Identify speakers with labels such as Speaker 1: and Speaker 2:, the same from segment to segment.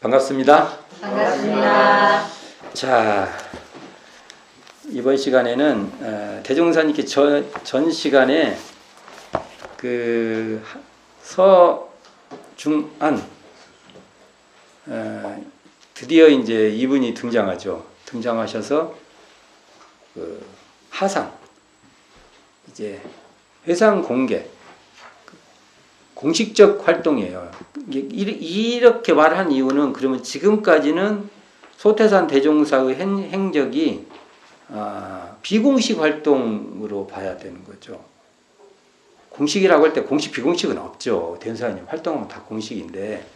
Speaker 1: 반갑습니다.
Speaker 2: 반갑습니다.
Speaker 1: 자, 이번 시간에는 대종사님께 전 시간에 그 서중안 드디어 이제 이분이 등장하죠. 등장하셔서 그 하상 이제 회상 공개 공식적 활동이에요. 이렇게 말한 이유는 그러면 지금까지는 소태산 대종사의 행적이 비공식 활동으로 봐야 되는 거죠. 공식이라고 할 때 공식 비공식은 없죠. 대종사님 활동하면 다 공식인데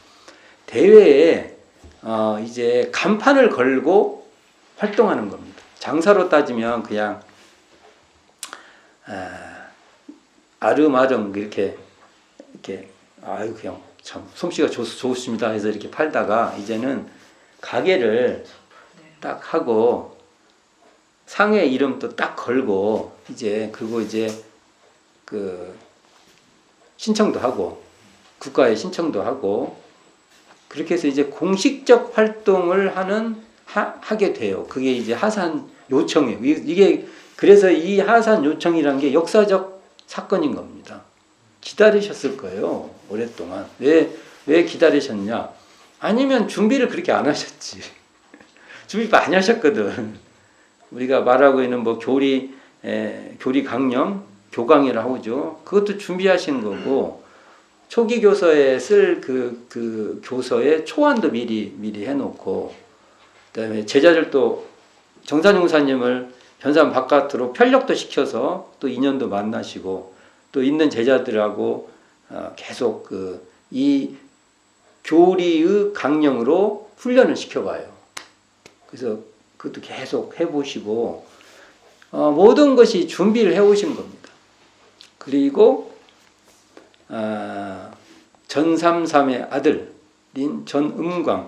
Speaker 1: 대회에 이제 간판을 걸고 활동하는 겁니다. 장사로 따지면 그냥 아름아름 이렇게 아유 그냥 참 솜씨가 좋습니다 해서 이렇게 팔다가 이제는 가게를 딱 하고 상회 이름도 딱 걸고 그리고 이제 그 신청도 하고 국가에 신청도 하고 그렇게 해서 이제 공식적 활동을 하게 돼요. 그게 이제 하산 요청이에요. 이게 그래서 이 하산 요청이라는 게 역사적 사건인 겁니다. 기다리셨을 거예요. 오랫동안. 왜 기다리셨냐? 아니면 준비를 그렇게 안 하셨지. 준비 많이 하셨거든. 우리가 말하고 있는 뭐 교리 강령, 교강이라고 하죠. 그것도 준비하신 거고, 초기 교서에 쓸 그 교서의 초안도 미리 해놓고, 그 다음에 제자들도 정산용사님을 변산 바깥으로 편력도 시켜서 또 인연도 만나시고, 또 있는 제자들하고 계속 이 교리의 강령으로 훈련을 시켜봐요. 그래서 그것도 계속 해보시고 모든 것이 준비를 해오신 겁니다. 그리고 전삼삼의 아들인 전음광을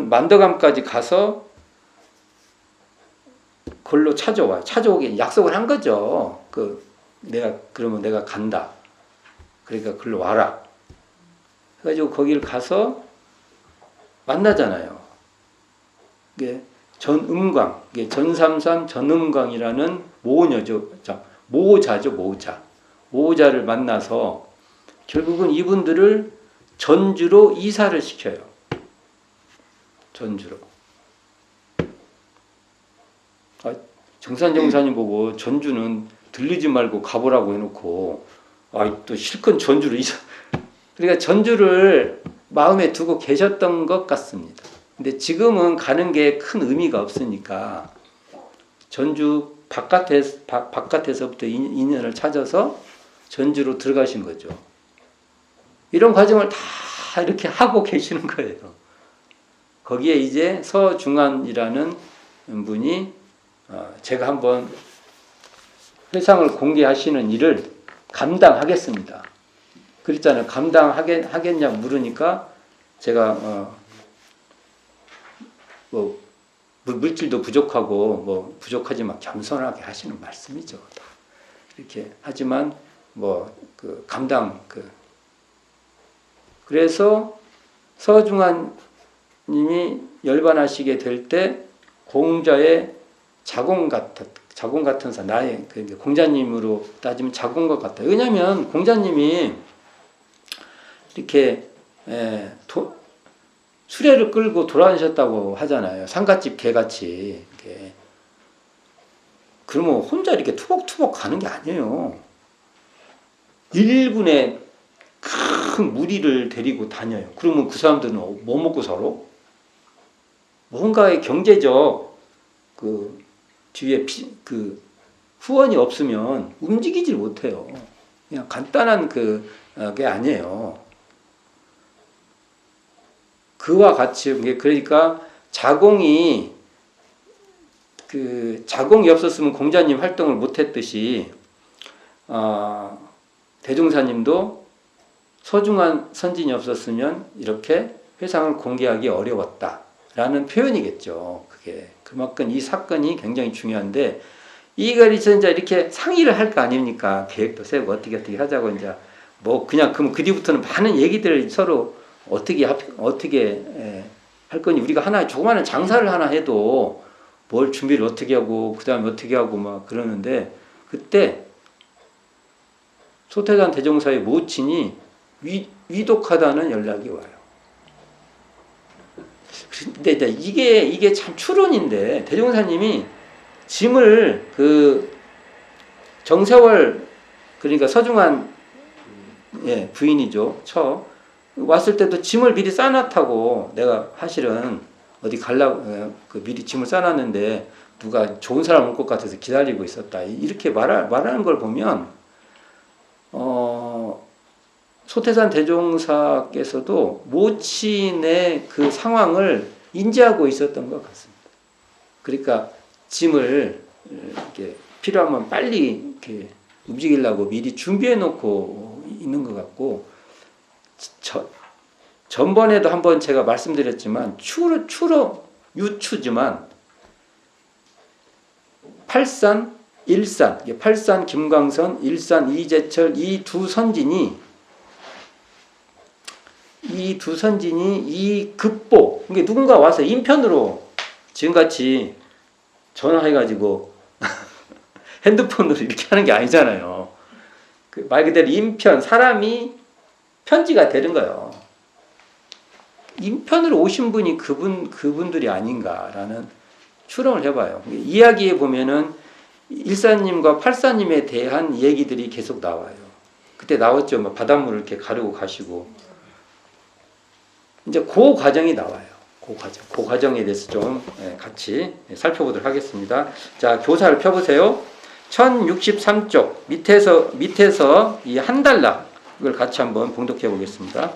Speaker 1: 만덕암까지 가서 걸로 찾아와요. 찾아오게 약속을 한 거죠. 그러면 내가 간다. 그러니까 글로 와라. 그래가지고 거기를 가서 만나잖아요. 이게 전음광, 이게 전삼삼 전음광이라는 모녀죠. 모자죠, 모자. 모자를 만나서 결국은 이분들을 전주로 이사를 시켜요. 전주로. 정산정사님 보고 전주는 들르지 말고 가보라고 해놓고 또 실컷 전주로 이사. 그러니까 전주를 마음에 두고 계셨던 것 같습니다. 근데 지금은 가는 게 큰 의미가 없으니까 전주 바깥에서부터 인연을 찾아서 전주로 들어가신 거죠. 이런 과정을 다 이렇게 하고 계시는 거예요. 거기에 이제 서중안이라는 분이 제가 한번 회상을 공개하시는 일을 감당하겠습니다. 그랬잖아요. 감당하겠냐 물으니까 제가 뭐 물질도 부족하고 뭐 부족하지만 겸손하게 하시는 말씀이죠. 이렇게 하지만 그래서 서중환 님이 열반하시게 될 때 공자의 자공 같은 사, 나의 공자님으로 따지면 자공과 같다. 왜냐하면 공자님이 이렇게 수레를 끌고 돌아다니셨다고 하잖아요. 상갓집 개같이. 이렇게. 그러면 혼자 이렇게 투벅투벅 가는 게 아니에요. 일군의 큰 무리를 데리고 다녀요. 그러면 그 사람들은 뭐 먹고 살아? 뭔가의 경제적 뒤에 후원이 없으면 움직이질 못해요. 그냥 간단한 게 아니에요. 그와 같이 그러니까 자공이 없었으면 공자님 활동을 못했듯이 대종사님도 서중환 선진이 없었으면 이렇게 회상을 공개하기 어려웠다라는 표현이겠죠. 그게 그만큼 이 사건이 굉장히 중요한데 이거에서 이제 이렇게 상의를 할 거 아닙니까? 계획도 세우고 어떻게 하자고 이제 뭐 그냥 그럼 그 뒤부터는 많은 얘기들을 서로 어떻게 할 거니 우리가 하나 조그마한 장사를 하나 해도 뭘 준비를 어떻게 하고 그 다음에 어떻게 하고 막 그러는데 그때 소태산 대종사의 모친이 위독하다는 연락이 와요. 근데 이제 이게 참 추론인데 대종사님이 짐을 그 정세월 그러니까 서중환 부인이죠. 왔을 때도 짐을 미리 싸놨다고 내가 사실은 어디 가려고 미리 짐을 싸놨는데 누가 좋은 사람 올 것 같아서 기다리고 있었다. 이렇게 말하는 걸 보면 소태산 대종사께서도 모친의 그 상황을 인지하고 있었던 것 같습니다. 그러니까 짐을 이렇게 필요하면 빨리 이렇게 움직이려고 미리 준비해 놓고 있는 것 같고 전번에도 한번 제가 말씀드렸지만 유추지만 팔산, 일산, 팔산 김광선, 일산 이재철 이 두 선진이 이 급보 그러니까 누군가 와서 인편으로 지금같이 전화해가지고 핸드폰으로 이렇게 하는 게 아니잖아요. 말 그대로 인편 사람이 편지가 되는 거예요. 인편으로 오신 분이 그분들이 아닌가라는 추론을 해봐요. 이야기에 보면은 일사님과 팔사님에 대한 얘기들이 계속 나와요. 그때 나왔죠. 뭐 바닷물을 이렇게 가르고 가시고 이제 그 과정이 나와요. 그 과정에 대해서 좀 같이 살펴보도록 하겠습니다. 자, 교사를 펴보세요. 1063쪽 밑에서 이 한 달락 이걸 같이 한번 봉독해 보겠습니다.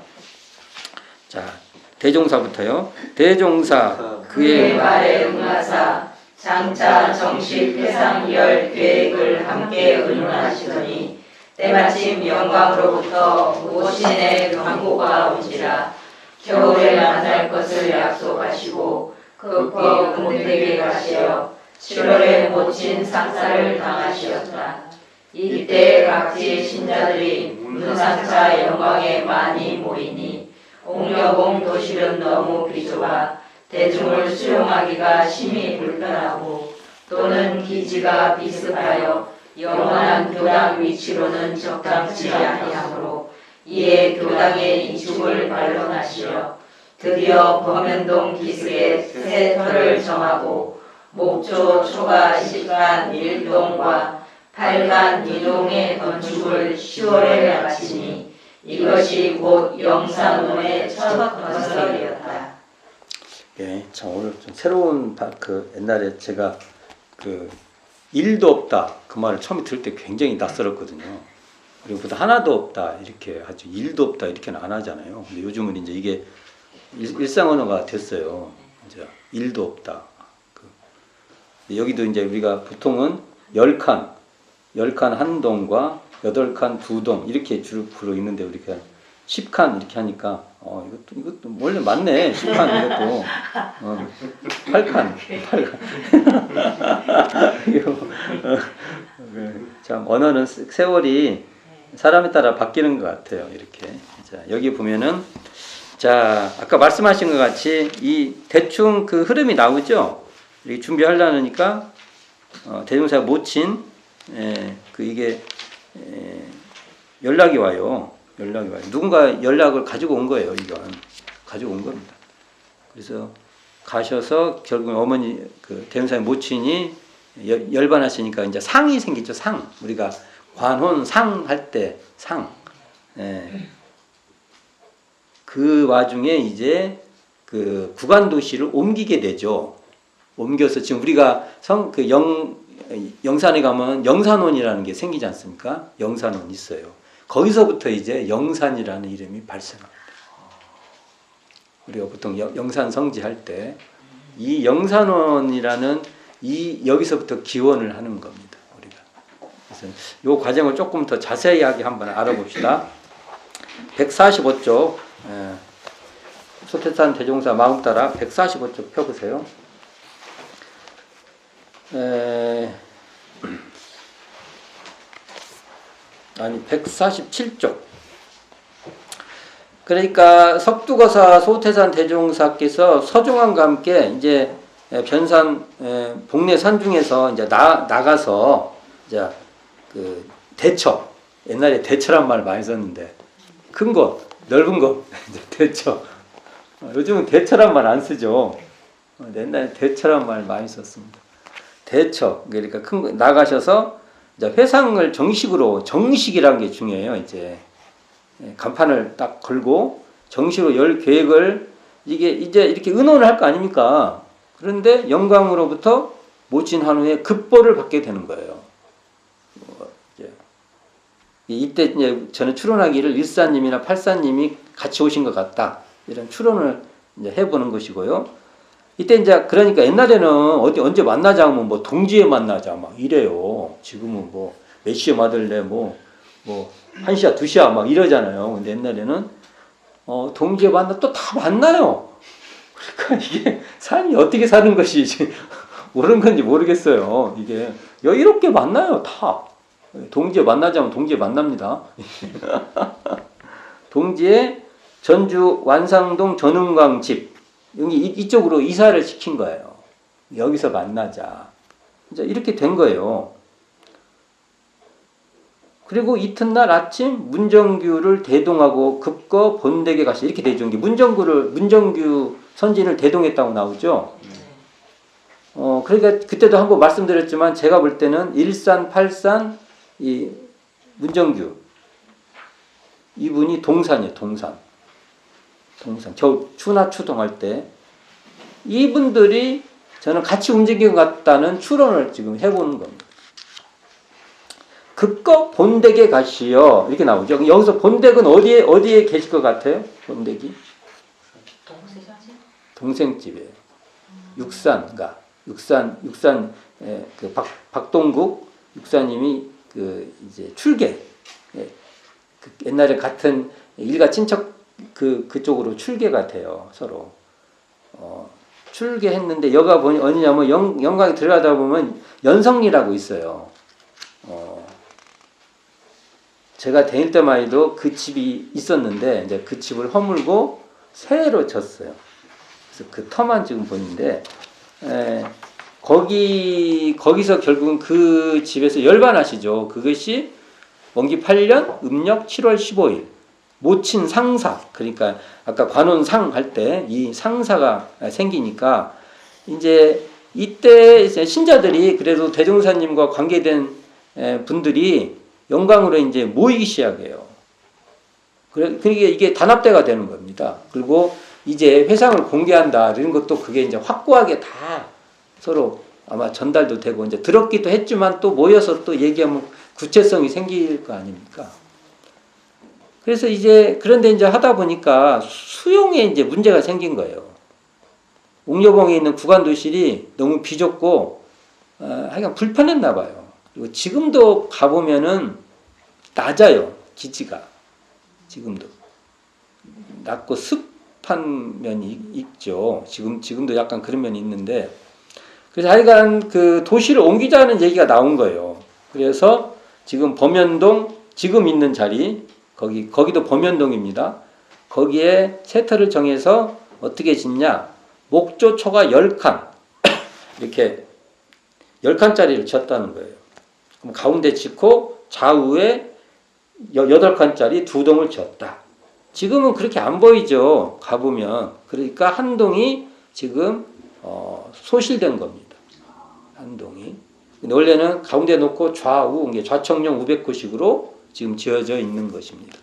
Speaker 1: 자, 대종사부터요. 대종사
Speaker 2: 그의 말에 응하사 장차 정식 회상열 계획을 함께 의논하시더니 때마침 영광으로부터 모신의 경고가 온지라 겨울에 만날 것을 약속하시고 급히 금대기에 가시어 7월에 모친 상사를 당하시었다. 이때 각지 신자들이 문상차 영광에 많이 모이니 옥녀봉 도실은 너무 비좁아 대중을 수용하기가 심히 불편하고 또는 기지가 비습하여 영원한 교당 위치로는 적당치 아니하므로 이에 교당의 이축을 반론하시어 드디어 범현동 기슭에 새 터를 정하고 목조 초가 10간 1동과 8간 2동의 건축을 10월에 마치니 이것이 곧 영산원의 첫 건설이었다.
Speaker 1: 예, 참 오늘 좀 새로운 옛날에 제가 일도 없다 그 말을 처음에 들을 때 굉장히 낯설었거든요. 그리고 보다 하나도 없다 이렇게 하죠. 일도 없다 이렇게는 안 하잖아요. 근데 요즘은 이제 이게 일상 언어가 됐어요. 이제 일도 없다. 여기도 이제 우리가 보통은 10칸 한 동과 8칸 2동 이렇게 주로 있는데 우리가 10칸 이렇게 하니까 이것도 원래 맞네. 10칸 이것도 8칸 참 언어는 세월이 사람에 따라 바뀌는 것 같아요. 이렇게 자 여기 보면은 자 아까 말씀하신 것 같이 이 대충 그 흐름이 나오죠. 이렇게 준비하려니까 대종사가 모친 이게 연락이 와요. 누군가 연락을 가지고 온 거예요. 이건 가지고 온 겁니다. 그래서 가셔서 결국 어머니 대종사의 모친이 열반하시니까 이제 상이 생기죠. 상 우리가 관혼 상 할 때 상. 그 와중에 이제 그 구간 도시를 옮기게 되죠. 옮겨서 지금 우리가 영산에 가면 영산원이라는 게 생기지 않습니까? 영산원 있어요. 거기서부터 이제 영산이라는 이름이 발생합니다. 우리가 보통 영산 성지 할 때 이 영산원이라는 여기서부터 기원을 하는 겁니다. 우리가. 그래서 이 과정을 조금 더 자세하게 한번 알아봅시다. 145쪽 소태산 대종사 마음 따라 145쪽 펴보세요. 아니 147쪽. 그러니까 석두거사 소태산 대종사께서 서종왕과 함께 이제 변산 복례 산중에서 이제 나가서 이제 그 대처, 옛날에 대처란 말 많이 썼는데 큰 거, 넓은 거 대처. 요즘은 대처란 말 안 쓰죠. 옛날에 대처란 말 많이 썼습니다. 대처, 그러니까 큰 거 나가셔서 이제 회상을 정식이라는 게 중요해요. 이제 간판을 딱 걸고 정식으로 열 계획을 이게 이제 이렇게 의논을 할 거 아닙니까? 그런데 영광으로부터 모친한 후에 급보를 받게 되는 거예요. 이때 이제 저는 추론하기를 일사님이나 팔사님이 같이 오신 것 같다. 이런 추론을 이제 해보는 것이고요. 이때 이제 그러니까 옛날에는 언제 만나자 하면 뭐 동지에 만나자 막 이래요. 지금은 뭐 몇 시에 맞을래 뭐 1시야 2시야 막 이러잖아요. 근데 옛날에는 동지에 만나 또 다 만나요. 그러니까 이게 삶이 어떻게 사는 것이 옳은 건지 모르겠어요. 이게 여유롭게 만나요. 다. 동지에 만나자면 동지에 만납니다. 동지에 전주 완상동 전흥광 집 여기 이쪽으로 이사를 시킨 거예요. 여기서 만나자. 이제 이렇게 된 거예요. 그리고 이튿날 아침 문정규를 대동하고 급거 본댁에 가시 이렇게 되죠. 문정규 선진을 대동했다고 나오죠. 그러니까 그때도 한번 말씀드렸지만 제가 볼 때는 일산, 팔산, 이 문정규 이분이 동산이에요. 동산. 겨우 추나 추동할 때 이분들이 저는 같이 움직인 것 같다는 추론을 지금 해보는 겁니다. 급거 본댁에 가시어 이렇게 나오죠. 여기서 본댁은 어디에 계실 것 같아요? 본댁이 동생집이에요. 육산 그 박동국 육사님이 그 이제 출계 그 옛날에 같은 일가 친척 그쪽으로 출계가 돼요. 서로 출계했는데 여가 어디냐면 영광에 들어가다 보면 연성리라고 있어요. 제가 다닐 때만 해도 그 집이 있었는데 이제 그 집을 허물고 새로 졌어요. 그래서 그 터만 지금 보이는데 거기서 결국은 그 집에서 열반하시죠. 그것이 원기 8년 음력 7월 15일 모친 상사, 그러니까 아까 관원상 할 때 이 상사가 생기니까 이제 이때 이제 신자들이 그래도 대종사님과 관계된 분들이 영광으로 이제 모이기 시작해요. 그러니까 이게 단합대가 되는 겁니다. 그리고 이제 회상을 공개한다 이런 것도 그게 이제 확고하게 다 서로 아마 전달도 되고 이제 들었기도 했지만 또 모여서 또 얘기하면 구체성이 생길 거 아닙니까? 그래서 이제 그런데 이제 하다 보니까 수용에 이제 문제가 생긴 거예요. 옥녀봉에 있는 구간도실이 너무 비좁고 하여간 불편했나 봐요. 그리고 지금도 가보면은 낮아요. 기지가 지금도 낮고 습한 면이 있죠. 지금도 약간 그런 면이 있는데 그래서 하여간 그 도시를 옮기자는 얘기가 나온 거예요. 그래서 지금 범현동 지금 있는 자리 거기도 범현동입니다. 거기에 세터를 정해서 어떻게 짓냐? 목조초가 10칸 이렇게 10칸짜리를 지었다는 거예요. 그럼 가운데 짓고 좌우에 8칸짜리 2동을 지었다. 지금은 그렇게 안 보이죠. 가보면. 그러니까 한 동이 지금 소실된 겁니다. 한 동이. 근데 원래는 가운데 놓고 좌우 좌청룡 우백구식으로 지금 지어져 있는 것입니다.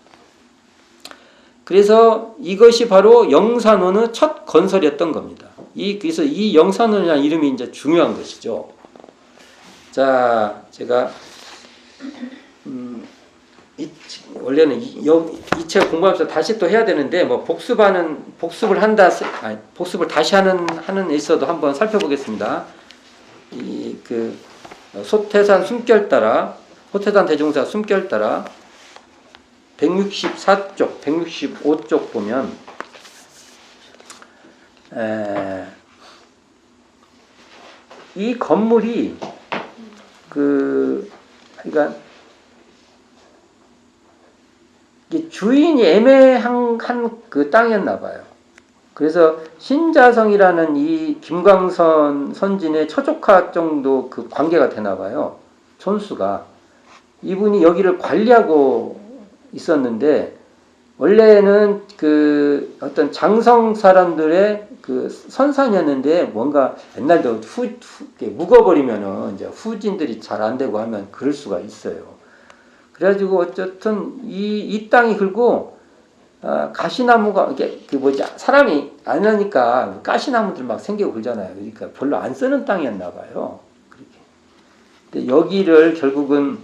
Speaker 1: 그래서 이것이 바로 영산원의 첫 건설이었던 겁니다. 그래서 이 영산원이라는 이름이 이제 중요한 것이죠. 자, 제가 원래는 이 책 공부하면서 다시 또 해야 되는데 뭐 복습을 다시 하는 에 있어도 한번 살펴보겠습니다. 그 소태산 숨결 따라 소태산 대종사 숨결 따라 164쪽, 165쪽 보면 이 건물이 그러니까 이게 주인이 애매한 그 땅이었나 봐요. 그래서 신자성이라는 이 김광선 선진의 처조카 정도 그 관계가 되나 봐요. 촌수가. 이분이 여기를 관리하고 있었는데 원래는 그 어떤 장성 사람들의 그 선산이었는데 뭔가 옛날도 묵어버리면은 이제 후진들이 잘 안 되고 하면 그럴 수가 있어요. 그래가지고 어쨌든 이 땅이 그리고 가시나무가 이게 그 뭐지 사람이 안 하니까 가시나무들 막 생기고 그러잖아요. 그러니까 별로 안 쓰는 땅이었나 봐요. 그렇게. 근데 여기를 결국은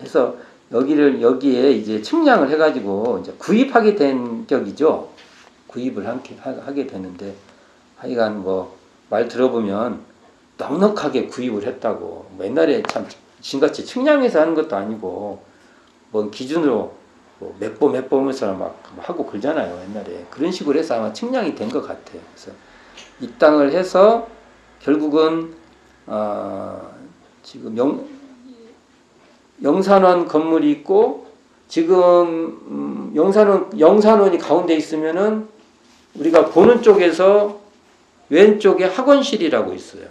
Speaker 1: 해서 여기에 이제 측량을 해가지고 이제 구입하게 된 격이죠. 구입을 하게 되는데 하여간 뭐 말 들어보면 넉넉하게 구입을 했다고. 뭐 옛날에 참 지금같이 측량해서 하는 것도 아니고 뭐 기준으로 뭐 몇 보면서 막 하고 그러잖아요. 옛날에 그런 식으로 해서 아마 측량이 된 것 같아요. 그래서 이 땅을 해서 결국은 지금 영산원 건물이 있고 지금 영산원이 가운데 있으면은 우리가 보는 쪽에서 왼쪽에 학원실이라고 있어요.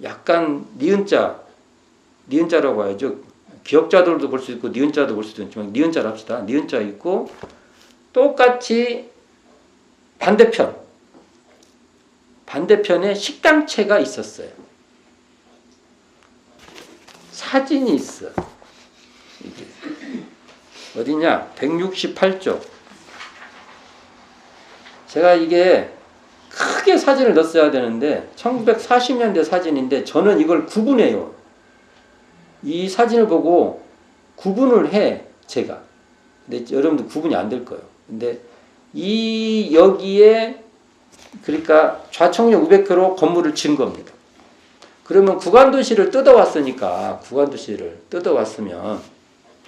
Speaker 1: 약간 니은자라고 하죠. 기억자들도 볼 수 있고 니은자도 볼 수도 있지만 니은자로 합시다. 니은자 있고 똑같이 반대편에 식당채가 있었어요. 사진이 있어. 이게 어디냐? 168쪽. 제가 이게 크게 사진을 넣었어야 되는데 1940년대 사진인데 저는 이걸 구분해요. 이 사진을 보고 구분을 해 제가. 근데 여러분들 구분이 안 될 거예요. 근데 여기에 그러니까 좌청력 500km 건물을 지은 겁니다. 그러면 구간도시를 뜯어왔으니까 구간도시를 뜯어왔으면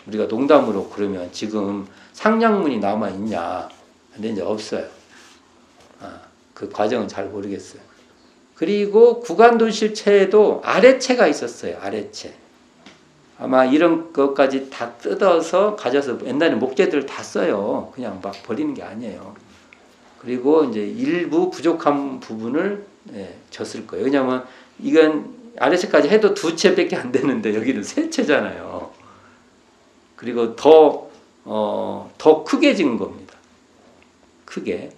Speaker 1: 우리가 농담으로 그러면 지금 상량문이 남아 있냐? 근데 이제 없어요. 그 과정은 잘 모르겠어요. 그리고 구간도시체에도 아래체가 있었어요. 아래체. 아마 이런 것까지 다 뜯어서 가져서 옛날에 목재들 다 써요. 그냥 막 버리는 게 아니에요. 그리고 이제 일부 부족한 부분을 줬을 거예요. 왜냐하면 이건 아래체까지 해도 2채밖에 안 되는데 여기는 3채잖아요. 그리고 더 크게 지은 겁니다. 크게.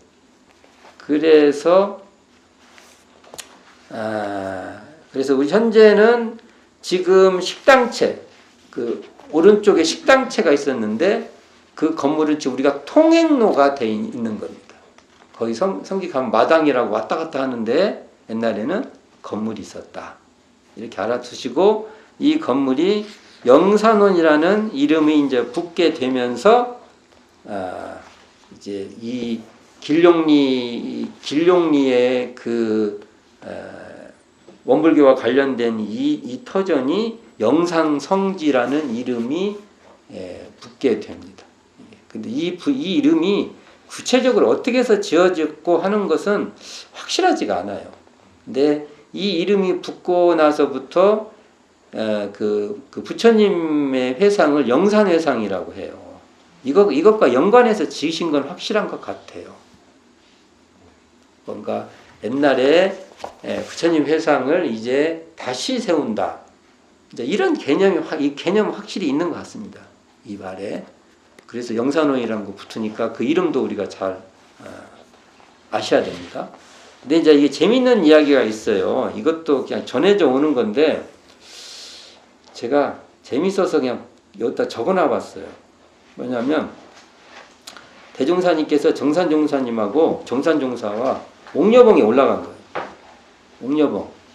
Speaker 1: 그래서 우리 현재는 지금 식당채, 그 오른쪽에 식당채가 있었는데 그 건물은 지금 우리가 통행로가 돼 있는 겁니다. 거기 성기 가면 마당이라고 왔다 갔다 하는데 옛날에는 건물이 있었다. 이렇게 알아두시고 이 건물이 영산원이라는 이름이 이제 붙게 되면서 이제 이 길룡리의 그 원불교와 관련된 이 터전이 영상성지라는 이름이 붙게 됩니다. 근데 이 이름이 구체적으로 어떻게 해서 지어졌고 하는 것은 확실하지가 않아요. 근데 이 이름이 붙고 나서부터 그 부처님의 회상을 영산회상이라고 해요. 이것과 연관해서 지으신 건 확실한 것 같아요. 뭔가 옛날에 부처님 회상을 이제 다시 세운다. 이제 이런 이 개념 확실히 있는 것 같습니다. 이 말에. 그래서 영산원이라는 거 붙으니까 그 이름도 우리가 잘 아셔야 됩니다. 근데 이제 이게 재밌는 이야기가 있어요. 이것도 그냥 전해져 오는 건데 제가 재밌어서 그냥 여기다 적어놔 봤어요. 뭐냐면 대종사님께서 정산종사님하고 정산종사와 옥녀봉에 올라간 거예요.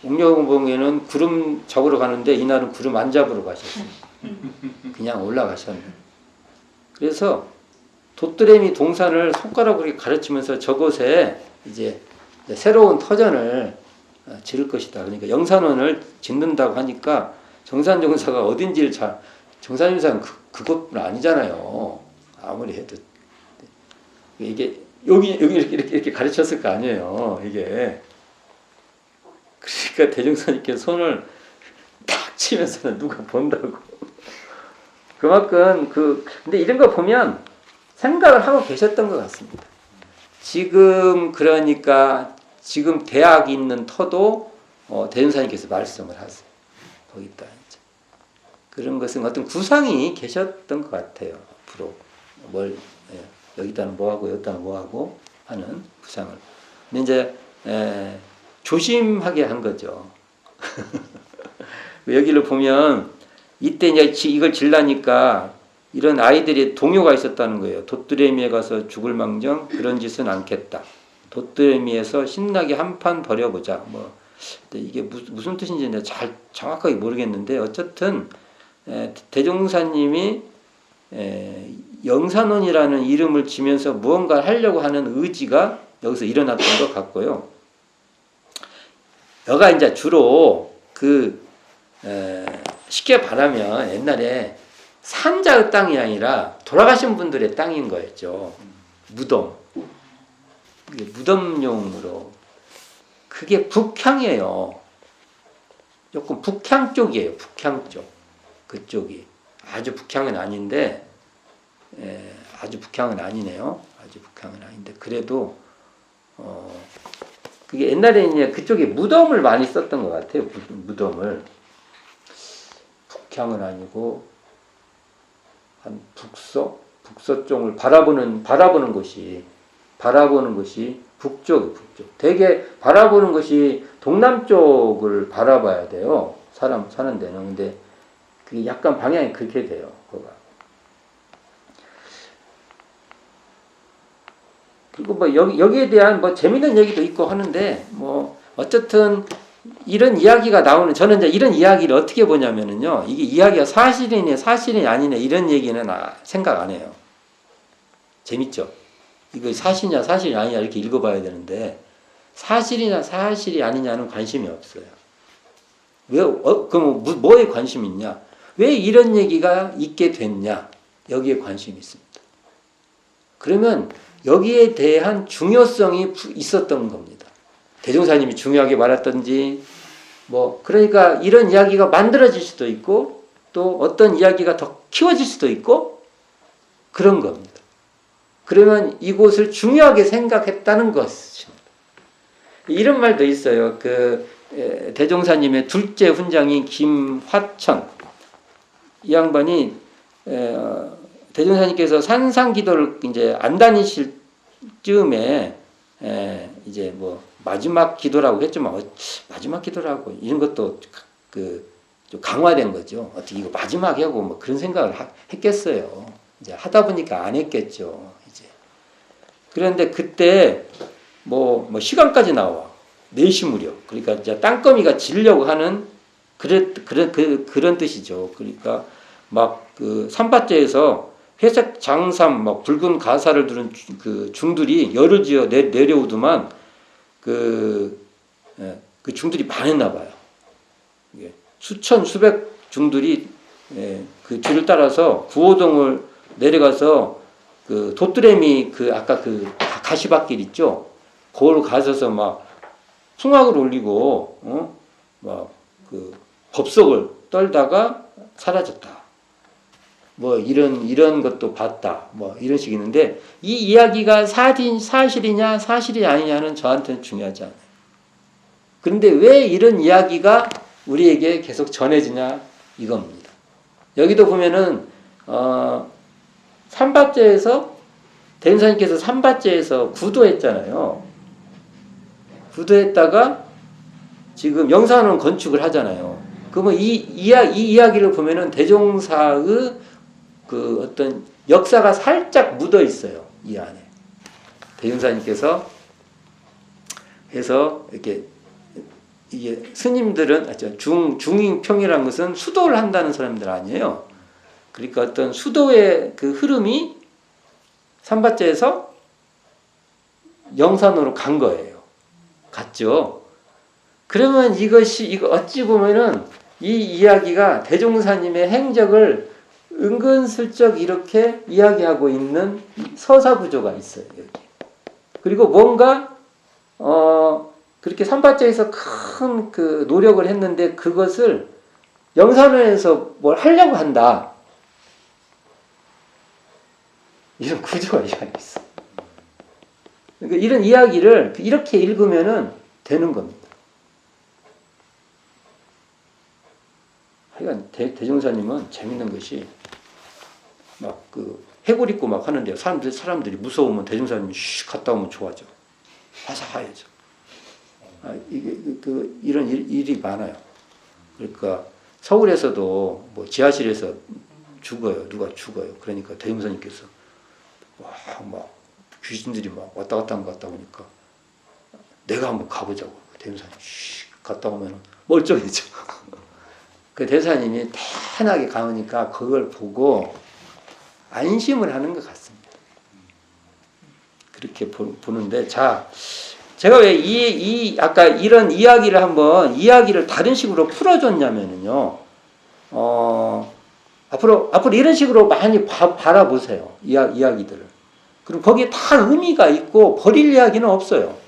Speaker 1: 옥녀봉에는 구름 잡으러 가는데 이날은 구름 안 잡으러 가셨어요. 그냥 올라가셨네요. 그래서 돛드레미 동산을 손가락으로 이렇게 가르치면서 저곳에 이제 새로운 터전을 지을 것이다. 그러니까 영산원을 짓는다고 하니까 정산종사가 어딘지를 정산종사는 그것뿐 아니잖아요. 아무리 해도 이게 여기 이렇게 가르쳤을 거 아니에요. 이게 그러니까 대종사님께 손을 탁 치면서는 누가 본다고 그만큼 근데 이런 거 보면 생각을 하고 계셨던 것 같습니다. 그러니까 지금 대학이 있는 터도 대전사님께서 말씀을 하세요. 거기다 이제 그런 것은 어떤 구상이 계셨던 것 같아요. 앞으로 여기다는 뭐하고 여기다는 뭐하고 하는 구상을. 근데 이제 조심하게 한 거죠. 여기를 보면 이때 이제 이걸 질라니까 이런 아이들이 동요가 있었다는 거예요. 돛드레미에 가서 죽을 망정 그런 짓은 않겠다. 돛드레미에서 신나게 한판 벌여보자. 이게 무슨 뜻인지 내가 잘 정확하게 모르겠는데 어쨌든 대종사님이 영산원이라는 이름을 지면서 무언가를 하려고 하는 의지가 여기서 일어났던 것 같고요. 여가 이제 주로 쉽게 말하면 옛날에 산자의 땅이 아니라 돌아가신 분들의 땅인 거였죠. 무덤. 무덤용으로. 그게 북향이에요. 조금 북향 쪽이에요. 북향 쪽. 그쪽이. 아주 북향은 아닌데, 아주 북향은 아니네요. 아주 북향은 아닌데, 그래도, 그게 옛날에 이제 그쪽에 무덤을 많이 썼던 것 같아요. 무덤을. 북향은 아니고, 한 북서 쪽을 바라보는 곳이 북쪽. 되게 바라보는 것이 동남쪽을 바라봐야 돼요. 사람 사는 데는. 근데 그게 약간 방향이 그렇게 돼요. 그거가. 그리고 여기에 대한 재밌는 얘기도 있고 하는데, 어쨌든 이런 이야기가 나오는, 저는 이제 이런 이야기를 어떻게 보냐면은요, 이게 이야기가 사실이네, 사실이 아니네, 이런 얘기는 생각 안 해요. 재밌죠? 이거 사실이냐, 사실이 아니냐, 이렇게 읽어봐야 되는데, 사실이냐, 사실이 아니냐는 관심이 없어요. 그럼 뭐에 관심이 있냐? 왜 이런 얘기가 있게 됐냐? 여기에 관심이 있습니다. 그러면 여기에 대한 중요성이 있었던 겁니다. 대종사님이 중요하게 말했던지, 그러니까 이런 이야기가 만들어질 수도 있고, 또 어떤 이야기가 더 키워질 수도 있고, 그런 겁니다. 그러면 이곳을 중요하게 생각했다는 것입니다. 이런 말도 있어요. 대종사님의 둘째 훈장인 김화천. 이 양반이, 대종사님께서 산상기도를 이제 안 다니실 즈음에, 이제 마지막 기도라고 했지만, 마지막 기도라고, 이런 것도 좀 강화된 거죠. 어떻게 이거 마지막이라고 그런 생각을 했겠어요. 이제 하다 보니까 안 했겠죠. 이제. 그런데 그때, 시간까지 나와. 4시 무렵. 그러니까 이제 땅거미가 지려고 하는, 그런 뜻이죠. 그러니까 산밭제에서 회색 장삼, 붉은 가사를 두른 중들이 열을 지어 내려오더만, 그 중들이 반했나 봐요. 수백 중들이 그 뒤를 따라서 구호동을 내려가서 돛드레미 아까 가시밭길 있죠. 거기로 가서서 풍악을 올리고 법석을 떨다가 사라졌다. 이런 것도 봤다. 이런 식이 있는데, 이 이야기가 사실이냐, 사실이 아니냐는 저한테는 중요하지 않아요. 그런데 왜 이런 이야기가 우리에게 계속 전해지냐, 이겁니다. 여기도 보면은, 삼밭제에서, 대인사님께서 삼밭제에서 구도했잖아요. 구도했다가 지금 영산원 건축을 하잖아요. 그러면 이 이야기를 보면은 대종사의 어떤 역사가 살짝 묻어 있어요. 이 안에. 대종사님께서 해서 이렇게 이게 스님들은 중잉평이라는 것은 수도를 한다는 사람들 아니에요. 그러니까 어떤 수도의 그 흐름이 삼밭제에서 영산으로 간 거예요. 갔죠. 그러면 이거 어찌 보면은 이 이야기가 대종사님의 행적을 은근슬쩍 이렇게 이야기하고 있는 서사 구조가 있어요. 여기. 그리고 뭔가 그렇게 삼밭제에서 큰 노력을 했는데 그것을 영산원에서 뭘 하려고 한다. 이런 구조가 이 안에 있어. 그러니까 이런 이야기를 이렇게 읽으면은 되는 겁니다. 하여간 대종사님은 재밌는 것이 막 그 해골 입고 막 하는데요. 사람들이 무서우면 대종사님이 슉 갔다 오면 좋아져. 화사해져. 이게 이런 일이 많아요. 그러니까 서울에서도 뭐 지하실에서 죽어요. 누가 죽어요. 그러니까 대종사님께서 막 귀신들이 막 왔다 갔다 보니까 내가 한번 가보자고. 대종사님 슉 갔다 오면 멀쩡해져. 그 대사님이 태연하게 가보니까 그걸 보고 안심을 하는 것 같습니다. 그렇게 보는데, 자, 제가 왜 아까 이런 이야기를 다른 식으로 풀어줬냐면요, 앞으로 이런 식으로 많이 바라보세요. 이야기들을. 그럼 거기에 다 의미가 있고, 버릴 이야기는 없어요.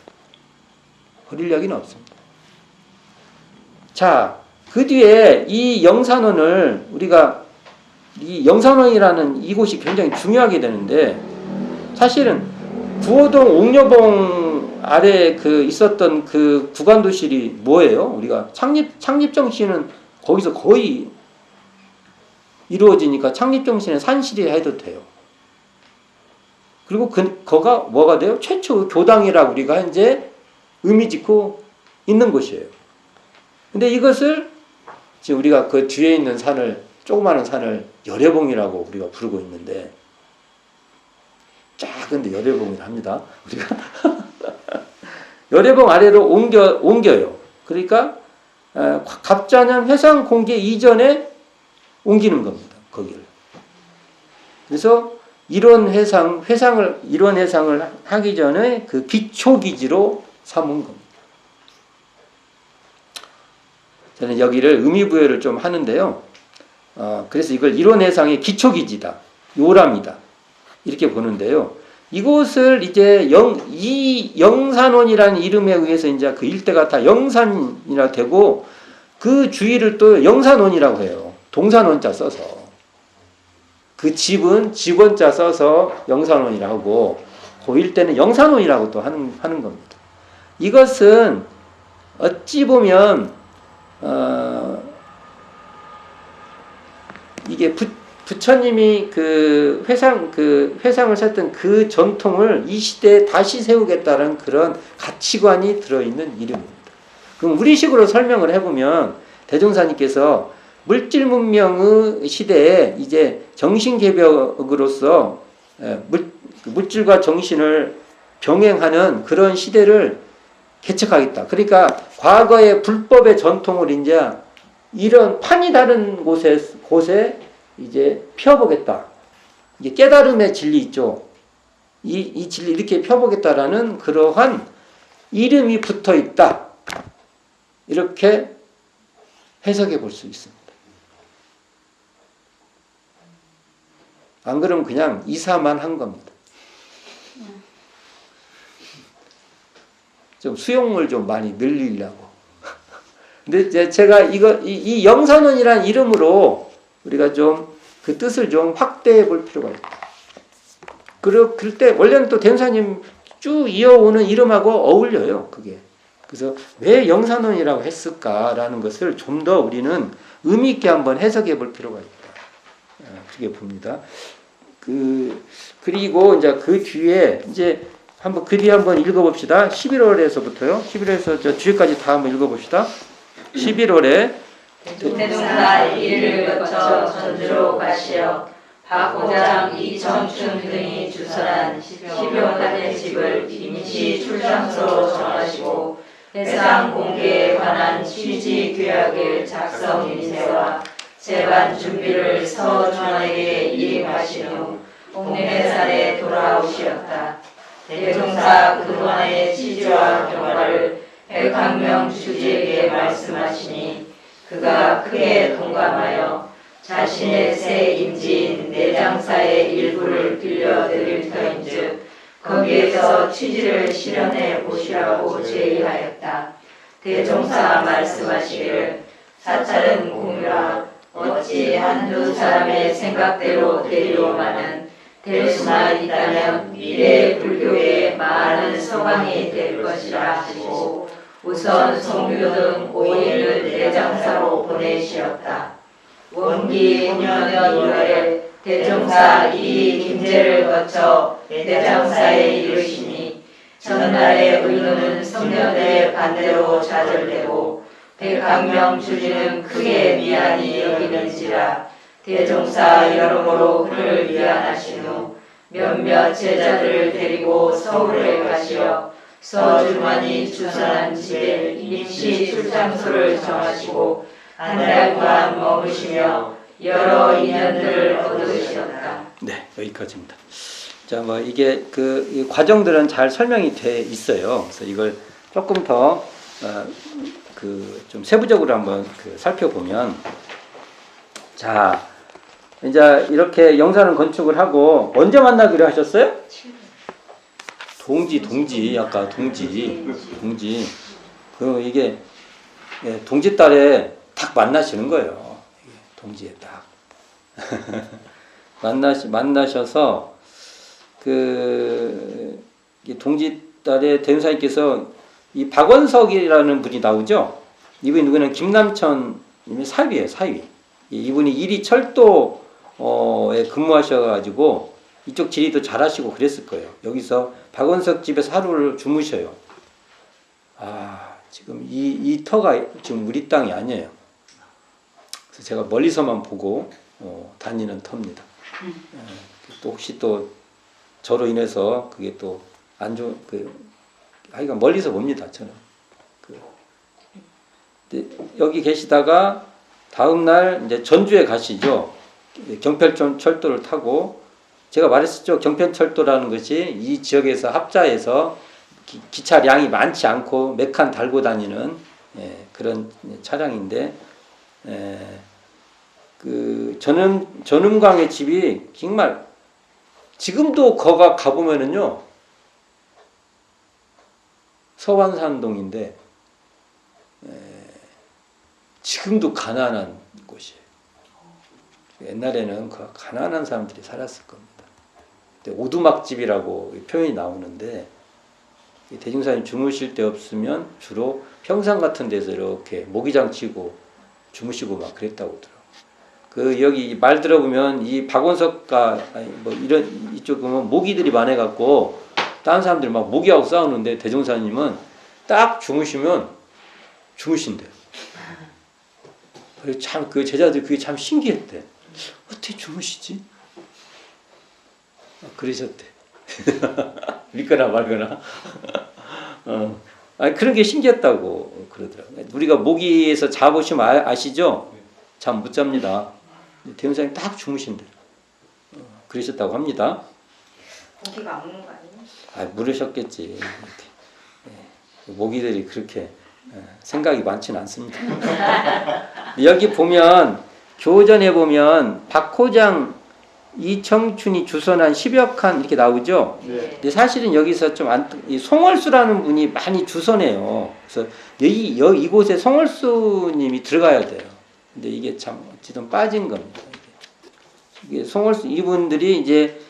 Speaker 1: 버릴 이야기는 없습니다. 자, 그 뒤에 이 영산원을 이 영산원이라는 이곳이 굉장히 중요하게 되는데, 사실은 구호동 옥녀봉 아래 있었던 그 구간도실이 뭐예요? 우리가 창립 정신은 거기서 거의 이루어지니까 창립 정신의 산실이 해도 돼요. 그리고 거가 뭐가 돼요? 최초 교당이라고 우리가 현재 의미 짓고 있는 곳이에요. 근데 이것을 지금 우리가 그 뒤에 있는 조그마한 산을 열애봉이라고 우리가 부르고 있는데, 작은데 열애봉이라 합니다. 우리가 열애봉 아래로 옮겨요. 그러니까 갑자년 회상 공개 이전에 옮기는 겁니다. 거기를. 그래서 이론 회상을 하기 전에 그 기초 기지로 삼은 겁니다. 저는 여기를 의미부여를 좀 하는데요. 그래서 이걸 이론 해상의 기초 기지다, 요람이다, 이렇게 보는데요. 이곳을 이제 이 영산원이라는 이름에 의해서 이제 그 일대가 다 영산이라 되고, 그 주위를 또 영산원이라고 해요. 동산원자 써서. 그 집은 직원자 써서 영산원이라고 하고, 그 일대는 영산원이라고 또 하는 겁니다. 이것은 어찌 보면 이게 부처님이 회상을 썼던 그 전통을 이 시대에 다시 세우겠다는 그런 가치관이 들어있는 이름입니다. 그럼 우리식으로 설명을 해보면, 대종사님께서 물질 문명의 시대에 이제 정신개벽으로서 물질과 정신을 병행하는 그런 시대를 개척하겠다. 그러니까 과거의 불법의 전통을 이제 이런 판이 다른 곳에 이제 펴보겠다. 이게 깨달음의 진리 있죠. 이 진리 이렇게 펴보겠다라는 그러한 이름이 붙어 있다. 이렇게 해석해 볼 수 있습니다. 안 그러면 그냥 이사만 한 겁니다. 좀 수용을 좀 많이 늘리려고. 근데 제가 이 영산원이라는 이름으로 우리가 좀 그 뜻을 좀 확대해 볼 필요가 있다. 그럴 때 원래는 또 대종사님 쭉 이어오는 이름하고 어울려요, 그게. 그래서 왜 영산원이라고 했을까라는 것을 좀 더 우리는 의미 있게 한번 해석해 볼 필요가 있다. 그렇게 봅니다. 그리고 이제 그 뒤에 한번 읽어봅시다. 11월에서부터요. 11월에서 저 뒤에까지 다 한번 읽어봅시다. 11월에
Speaker 2: 대종사 일을 거쳐 전주로 가시어 박고장 이청춘 등이 주선한 10여 가의 집을 임시 출장소로 정하시고, 회상 공개에 관한 취지 규약을 작성 인쇄와 재반 준비를 서준원에게 일임하신 후 옥내산에 돌아오시었다. 대종사 그동안의 취지와 경과를 백학명 주지에게 말씀하시니, 그가 크게 동감하여 자신의 새 임지인 내장사의 일부를 빌려드릴 터인즉 거기에서 취지를 실현해 보시라고 제의하였다. 대종사 말씀하시기를, 사찰은 공유라 어찌 한두 사람의 생각대로 되리오마는 될 수만 있다면 미래 불교의 많은 서방이 될 것이라 하시고 우선 송교 등 5인을 대장사로 보내시었다. 원기 9년 2월에 대종사 이 김제를 거쳐 대장사에 이르시니 전날의 의논은 성녀들의 반대로 좌절되고 백학명 주지는 크게 미안히 여기는지라 대종사 여러모로 그를 위안하신 후 몇몇 제자들을 데리고 서울에 가시어 서주만이 주선한 집에 임시 출장소를 정하시고 한 달간 머무시며 여러 인연들을 얻으셨다.
Speaker 1: 네, 여기까지입니다. 자, 뭐 이게 이 과정들은 잘 설명이 돼 있어요. 그래서 이걸 조금 더 좀 세부적으로 한번 살펴보면, 자, 이제 이렇게 영산을 건축을 하고 언제 만나기로 하셨어요? 동지 아까 동지. 그 이게 동지달에 딱 만나시는 거예요. 동지에 딱 만나셔서 이 동지달에 대운사님께서 이 박원석이라는 분이 나오죠. 이분이 누구는 김남천님의 사위예요, 사위. 이분이 이리철도에 근무하셔가지고 이쪽 지리도 잘하시고 그랬을 거예요. 여기서 박원석 집에서 하루를 주무셔요. 아, 지금 이 터가 지금 우리 땅이 아니에요. 그래서 제가 멀리서만 보고 다니는 터입니다. 또 혹시 또 저로 인해서 그게 또 안 좋은 하여간 멀리서 봅니다, 저는. 여기 계시다가 다음 날 이제 전주에 가시죠. 경편철도를 타고, 제가 말했었죠. 경편철도라는 것이 이 지역에서 합자해서 기차량이 많지 않고 몇 칸 달고 다니는 그런 차량인데, 전음광의 집이 정말 지금도 거가 가보면은요, 서완산동인데 지금도 가난한 곳이에요. 옛날에는 그 가난한 사람들이 살았을 겁니다. 오두막집이라고 표현이 나오는데, 대중사님 주무실 데 없으면 주로 평상 같은 데서 이렇게 모기장 치고 주무시고 막 그랬다고 들어요. 여기 말 들어보면 이 박원석과 이쪽 보면 모기들이 많아갖고 다른 사람들 막 모기하고 싸우는데 대종사님은 딱 주무시면 주무신대요. 참 그 제자들 그게 참 신기했대. 어떻게 주무시지? 그러셨대. 믿거나 말거나. 그런 게 신기했다고 그러더라고요. 우리가 모기에서 자보시면 아시죠? 잠 못 잡니다. 대원사님 딱 주무신대요. 그러셨다고 합니다.
Speaker 2: 모기가 안 먹는 거 아니에요?
Speaker 1: 물으셨겠지. 모기들이 그렇게 생각이 많지는 않습니다. 여기 보면 교전에 보면 박호장 이청춘이 주선한 10여 칸 이렇게 나오죠.
Speaker 3: 네.
Speaker 1: 근데 사실은 여기서 좀 송월수라는 분이 많이 주선해요. 그래서 이곳에 송월수님이 들어가야 돼요. 근데 이게 참 어찌든 빠진 겁니다. 이게 송월수 이분들이 이제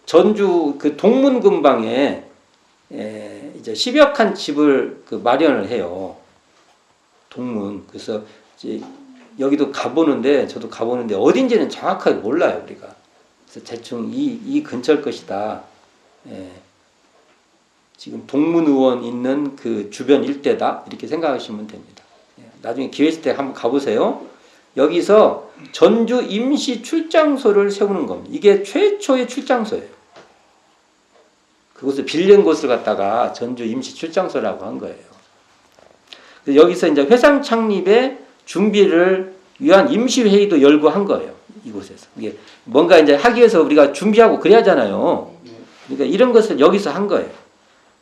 Speaker 1: 전주 동문 근방에 이제 10여 칸 집을 마련을 해요. 동문. 그래서 이제 여기도 가보는데, 저도 가보는데 어딘지는 정확하게 몰라요, 우리가. 그래서 대충 이 근처일 것이다. 지금 동문의원 있는 그 주변 일대다, 이렇게 생각하시면 됩니다. 나중에 기회 있을 때 한번 가보세요. 여기서 전주 임시 출장소를 세우는 겁니다. 이게 최초의 출장소예요. 그곳을 빌린 곳을 갖다가 전주 임시 출장소라고 한 거예요. 여기서 이제 회상 창립의 준비를 위한 임시회의도 열고 한 거예요. 이곳에서. 이게 뭔가 이제 하기 위해서 우리가 준비하고 그래야 하잖아요. 그러니까 이런 것을 여기서 한 거예요.